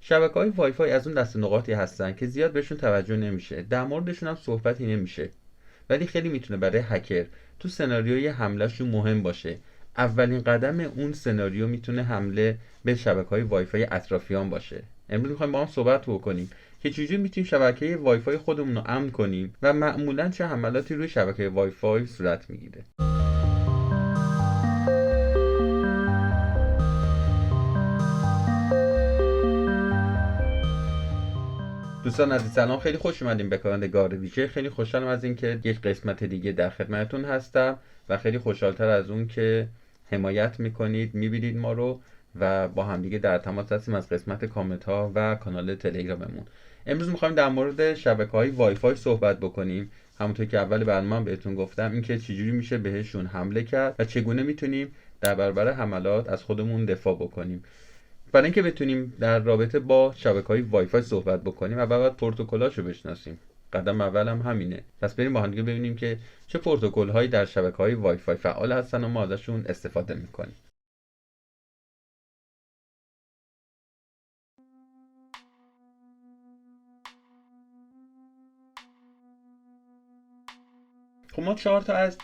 شبکه‌های وای فای از اون دست نقاطی هستن که زیاد بهشون توجه نمیشه، در موردشون هم صحبتی نمیشه، ولی خیلی میتونه برای هکر تو سناریوی حملهشون مهم باشه. اولین قدم اون سناریو میتونه حمله به شبکه‌های وای فای اطرافیان باشه. امروز میخوایم با هم صحبت بکنیم که چجوری میتونیم شبکه وای فای خودمون رو امن کنیم و معمولاً چه حملاتی روی شبکه وای فای صورت میگیره. دوستان عزیز سلام، خیلی خوش اومدیم به کانال گارد ویژه. خیلی خوشحالم از اینکه یک قسمت دیگه در خدمتتون هستم و خیلی خوشحالتر از اون که حمایت میکنید، میبینید ما رو و با همدیگه در تماس هستیم از قسمت کامنت ها و کانال تلگراممون. امروز میخوایم در مورد شبکه‌های وای فای صحبت بکنیم. همونطور که اول برنامه بهتون گفتم اینکه چجوری میشه بهشون حمله کرد و چگونه میتونیم در برابر حملات از خودمون دفاع بکنیم. برای اینکه بتونیم در رابطه با شبکه‌های وای فای صحبت بکنیم اول باید پروتکل‌هاشو بشناسیم. قدم اول هم همینه. پس بریم با هم دیگه ببینیم که چه پروتکل‌هایی در شبکه‌های وای فای فعال هستن و ما ازشون استفاده می‌کنیم. خب ما 4 تا از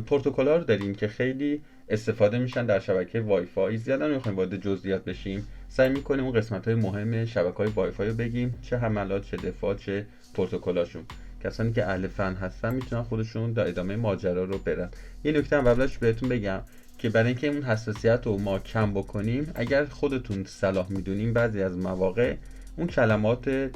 پروتکل‌ها رو داریم که خیلی استفاده میشن در شبکه وای فای. زیادا نمی‌خوایم وارد جزئیات بشیم. سعی می‌کنیم اون قسمت‌های مهم شبکه‌های وای فای رو بگیم، چه حملات، چه دفاع، چه پروتکل‌هاشون. کسانی که اهل فن هستن میتونن خودشون در ادامه ماجرا رو برن. یه نکته هم اولش بهتون بگم که برای اینکه اون حساسیت رو ما کم بکنیم، اگر خودتون صلاح میدونیم بعضی از مواقع اون کلمات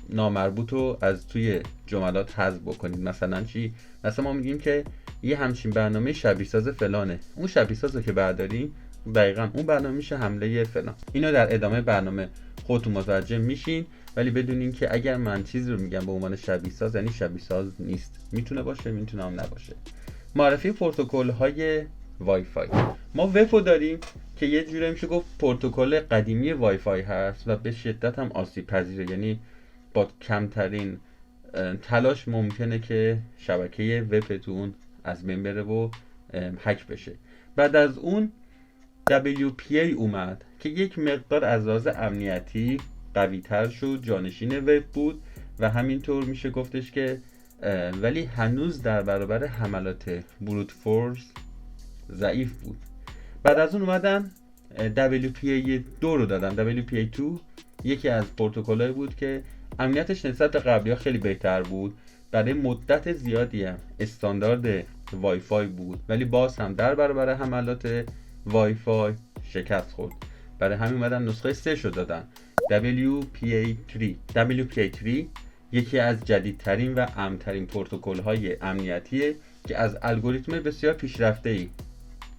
نامربوط رو از توی جملات حذف بکنید. مثلا چی؟ مثلا ما میگیم که یه همچین برنامه شبیه ساز فلانه، اون شبیه ساز رو که برداریم دقیقا اون برنامه میشه حمله فلان. اینو در ادامه برنامه خودتون متوجه میشین، ولی بدونین که اگر من چیزی رو میگم به عنوان شبیه ساز یعنی شبیه ساز نیست، میتونه باشه میتونه هم نباشه. معرفی پروتکل های وای فای. ما وفو داریم که یه جوری میشه گفت پروتکل قدیمی وای فای هست و به شدت هم آسیب پذیره، یعنی با کمترین تلاش ممکنه که شبکه وبتون از بین بره و هک بشه. بعد از اون WPA اومد که یک مقدار از لحاظ امنیتی قوی تر شد، جانشین وب بود و همینطور میشه گفتش که ولی هنوز در برابر حملات بروت فورس ضعیف بود. بعد از اون اومدن WPA 2 رو دادن. WPA 2 یکی از پروتکل‌هایی بود که امنیتش نسبت به قبلی ها خیلی بهتر بود. برای مدت زیادی هم استاندارد وای فای بود، ولی باز هم در برابر حملات وای فای شکست خورد. برای همین اومدن نسخه 3 شو دادن، WPA3 یکی از جدیدترین و امن‌ترین پروتکل‌های امنیتیه که از الگوریتم بسیار پیشرفته‌ای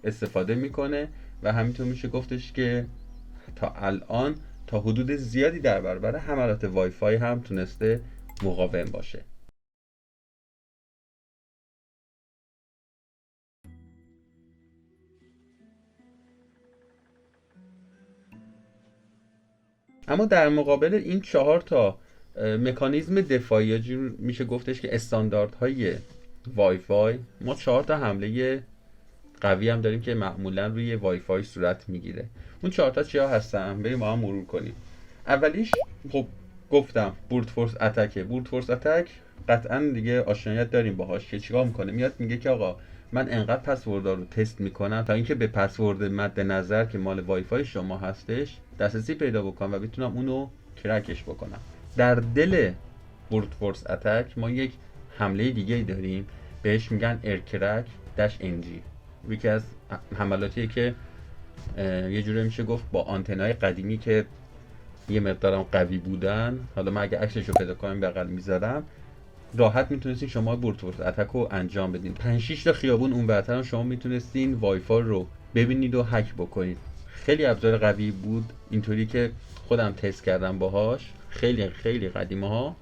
استفاده میکنه و همینطور میشه گفتش که تا الان تا حدود زیادی در برابر حملات وای فای هم تونسته مقاوم باشه. اما در مقابل این 4 تا مکانیزم دفاعی میشه گفتش که استانداردهای وای فای، ما 4 تا حمله قوی هم داریم که معمولا روی وای فای صورت میگیره. اون 4 تا چیا هستن؟ بریم با هم مرور کنیم. اولیش خب گفتم بروت فورس اتکه. بروت فورس اتک قطعا دیگه آشناییت داریم باهاش که چیکار میکنه. میاد میگه که آقا من انقدر پسوردها رو تست میکنم تا اینکه به پسورد مد نظر که مال وای فای شما هستش دسترسی پیدا بکنم و بتونم اونو کرکش بکنم. در دل بروت فورس اتک ما یک حمله دیگه داریم بهش میگن ایرکرک داش NG. یکی از حملاتیه که یه جوری میشه گفت با آنتنای قدیمی که یه مقدارم قوی بودن، حالا من اگه عکسشو پیدا کنم بغل میذارم، راحت میتونستین شما بروت فورس اتک رو انجام بدین. 5 6 تا خیابون اون برتر هم شما میتونستین وای فای رو ببینید و هک بکنید. خیلی ابزار قوی بود، اینطوری که خودم تست کردم باهاش. خیلی خیلی قدیمه ها.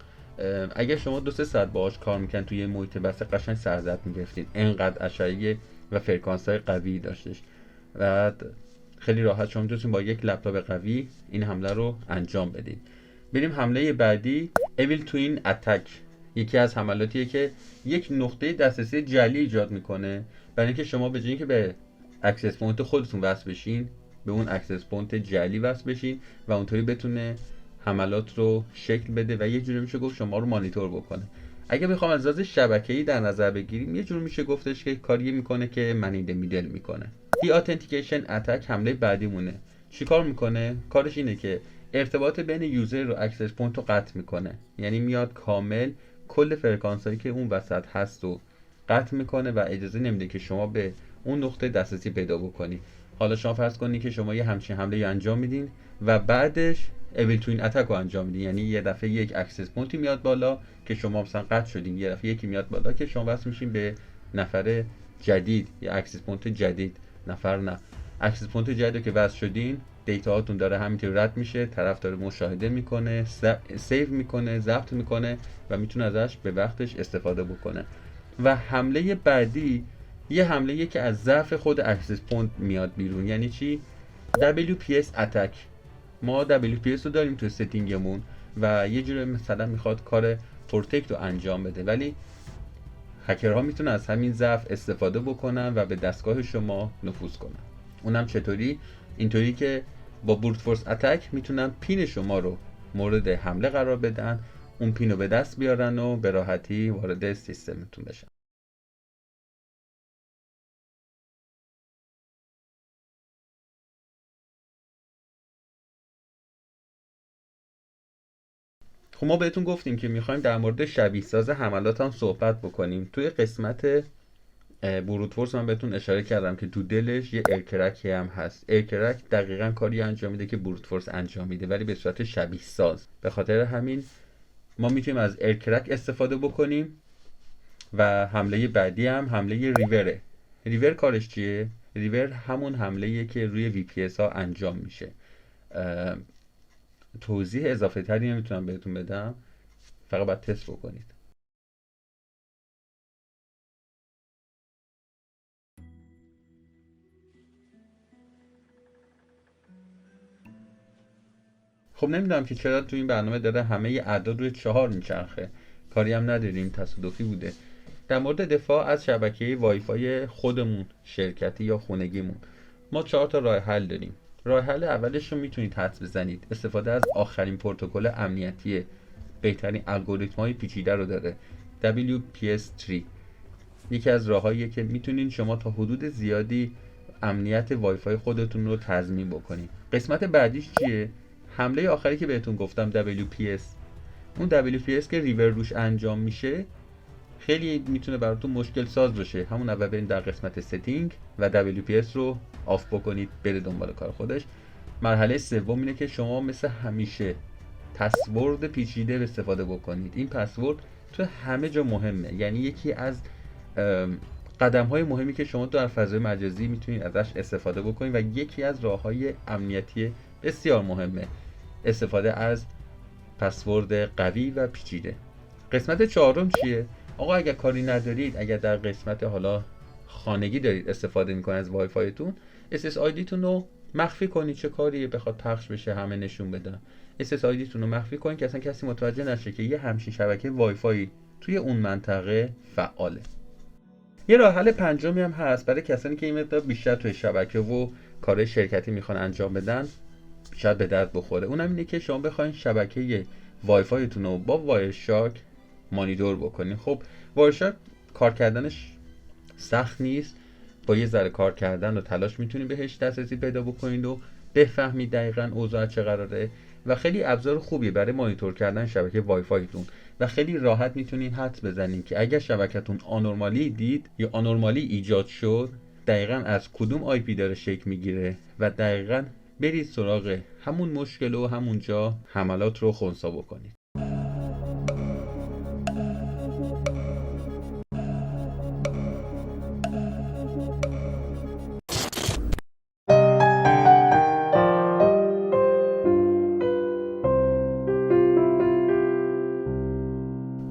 اگر شما 2-3 ساعت باهاش کار میکنن توی محیط بسته قشنگ سرزد میگرفتید، انقدر اشعه و فرکانس های قوی داشتش و خیلی راحت شما میتونید با یک لپتاپ قوی این حمله رو انجام بدید. بریم حمله بعدی، ایویل توین اتک. یکی از حملاتیه که یک نقطه دسترسی جعلی ایجاد میکنه برای اینکه شما به جای اینکه به اکسس پوینت خودتون وصل بشین به اون اکسس پوینت جعلی وصل بشین و اونطوری بتونه حملات رو شکل بده و یه جوری میشه گفت شما رو مانیتور بکنه. اگه بخوام از لحاظ شبکه‌ای در نظر بگیریم، یه جور میشه گفتش که کاری میکنه که منیده میدل میکنه. دی اتنتیکیشن اتک حمله بعدی مونه. چیکار میکنه؟ کارش اینه که ارتباط بین یوزر و اکسس پوینت رو قطع میکنه. یعنی میاد کامل کل فرکانسایی که اون وسط هست رو قطع میکنه و اجازه نمیده که شما به اون نقطه دسترسی پیدا بکنی. حالا شما فرض کنید که شما یه همچین حمله انجام میدین و بعدش اویل توین اتک رو انجام میدین، یعنی یه دفعه یک اکسس پوینتی میاد بالا که شما مثلا قطع شدین، یه دفعه یکی میاد بالا که شما وصل میشین به نفر جدید یا اکسس پوینت جدید. نفر نه، اکسس پوینت جدید که وصل شدین، دیتا هاتون داره همینطور رد میشه، طرف داره مشاهده میکنه، سیو میکنه، ضبط میکنه و میتونه ازش به وقتش استفاده بکنه. و حمله بعدی یه حمله که از ضعف خود اکسس پوینت میاد بیرون. یعنی چی؟ WPS اتک. ما WPS رو داریم تو ستینگمون و یه جوری مثلا میخواد کار پروتکت رو انجام بده، ولی هکرها میتونن از همین ضعف استفاده بکنن و به دستگاه شما نفوذ کنن. اونم چطوری؟ اینطوری که با بروت فورس اتک میتونن پین شما رو مورد حمله قرار بدن، اون پین رو به دست بیارن و به راحتی وارد سیستمتون بشن. خب ما بهتون گفتیم که میخوایم در مورد شبیه ساز حملات هم صحبت بکنیم. توی قسمت بروت فورس من بهتون اشاره کردم که تو دلش یه ایرکرکی هم هست. ایرکرک دقیقاً کاری انجام میده که بروت فورس انجام میده، ولی به صورت شبیه ساز. به خاطر همین ما میتونیم از ایرکرک استفاده بکنیم. و حمله بعدی هم حمله ریوره. ریور کارش چیه؟ ریور همون حمله که روی وی پی اس ها انجام میشه. توضیح اضافه تری نمیتونم بهتون بدم، فقط باید تست بکنید. خب نمیدونم که چرا تو این برنامه داره همه اعداد روی 4 میچرخه. کاری هم نداریم، تصادفی بوده. در مورد دفاع از شبکه وای فای خودمون، شرکتی یا خونگیمون، ما 4 تا راه حل داریم. راه حل اولش رو میتونید حدس بزنید. استفاده از آخرین پروتکل امنیتی، بهترین الگوریتم‌های پیچیده رو داره. WPS3 یکی از راههاییه که میتونین شما تا حدود زیادی امنیت وای فای خودتون رو تضمین بکنید. قسمت بعدیش چیه؟ حمله آخری که بهتون گفتم WPS. اون WPS که ریور روش انجام میشه خیلی میتونه براتون مشکل ساز بشه. همون اول برید در قسمت ستینگ و WPS رو آف بکنید، بره دنبال کار خودش. مرحله سوم اینه که شما مثل همیشه پسورد پیچیده استفاده بکنید. این پسورد تو همه جا مهمه، یعنی یکی از قدم های مهمی که شما در فضای مجازی میتونید ازش استفاده بکنید و یکی از راه های امنیتی بسیار مهمه استفاده از پسورد قوی و پیچیده. قسمت چهارم چیه؟ آقا اگر کاری ندارید، اگر در قسمت حالا خانگی دارید استفاده میکنید از وای فایتون، SSID تون رو مخفی کنید. چه کاریه بخواد پخش بشه همه نشون بدن؟ SSID تون رو مخفی کنید که اصلا کسی متوجه نشه که یه همچین شبکه وای فای توی اون منطقه فعاله. یه راه حل پنجمی هم هست برای کسانی که این مقدار بیشتر توی شبکه و کارهای شرکتی میخوان انجام بدن، شاید به درد بخوره. اونم اینه که شما بخواید شبکه وای فایتون رو با وایرشارک مانیتور بکنید. خب وایرشارک کار کردنش سخت نیست، با یه ذره کار کردن و تلاش میتونید بهش دسترسی پیدا بکنید و بفهمید دقیقاً اوضاع چه قراره و خیلی ابزار خوبیه برای مانیتور کردن شبکه وای فایتون و خیلی راحت میتونید حدس بزنید که اگر شبکتون آنورمالی دید یا آنورمالی ایجاد شد، دقیقاً از کدوم آی پی داره شکل میگیره و دقیقاً برید سراغ همون مشکل و همونجا حملات رو خنثی بکنید.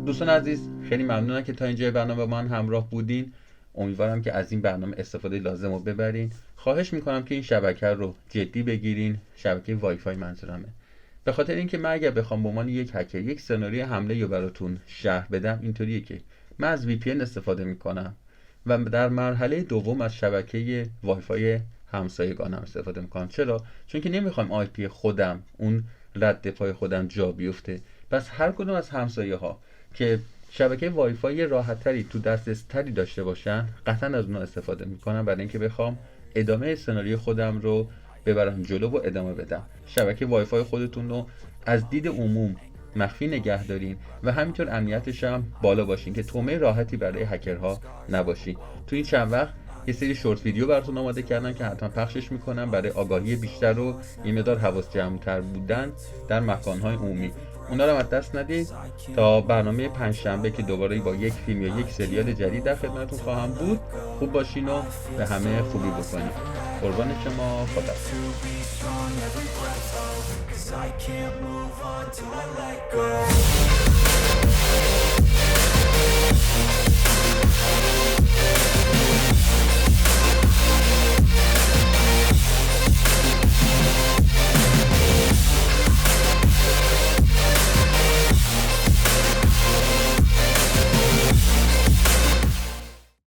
دوستان عزیز، خیلی ممنونم که تا اینجا برنامه با من همراه بودین. امیدوارم که از این برنامه استفاده لازم رو ببرین. خواهش میکنم که این شبکه رو جدی بگیرین، شبکه وای فای منظورمه. به خاطر اینکه من اگر بخوام به عنوان یک هکر یک سناریوی حمله رو براتون شرح بدم، اینطوریه که من از VPN استفاده میکنم و در مرحله دوم از شبکه وای فای همسایگانم استفاده میکنم. چرا؟ چون که نمیخوایم آی پی خودم، اون رد پای خودم جا بیفته. پس هر کدوم از همسایه ها که شبکه وای فای راحت تری تو دسترس تری داشته باشن، قطعا از اونها استفاده میکنم برای اینکه بخوام ادامه سناریوی خودم رو ببرم جلو و ادامه بدم. شبکه وای فای خودتون رو از دید عموم مخفی نگه دارین و همینطور امنیتش هم بالا باشین که تومه راحتی برای هکرها نباشین. تو این چند وقت یه سری شورت ویدیو براتون آماده کردم که حتما پخشش میکنم برای آگاهی بیشتر و یه مقدار حواس جمع‌تر بودن در مکانهای عمومی. اونا رو از دست ندید تا برنامه پنجشنبه که دوباره با یک فیلم یا یک سریال جدید در خدمتتون خواهم بود. خوب باشین و به همه خوبی بکنید. قربان شما، خدا.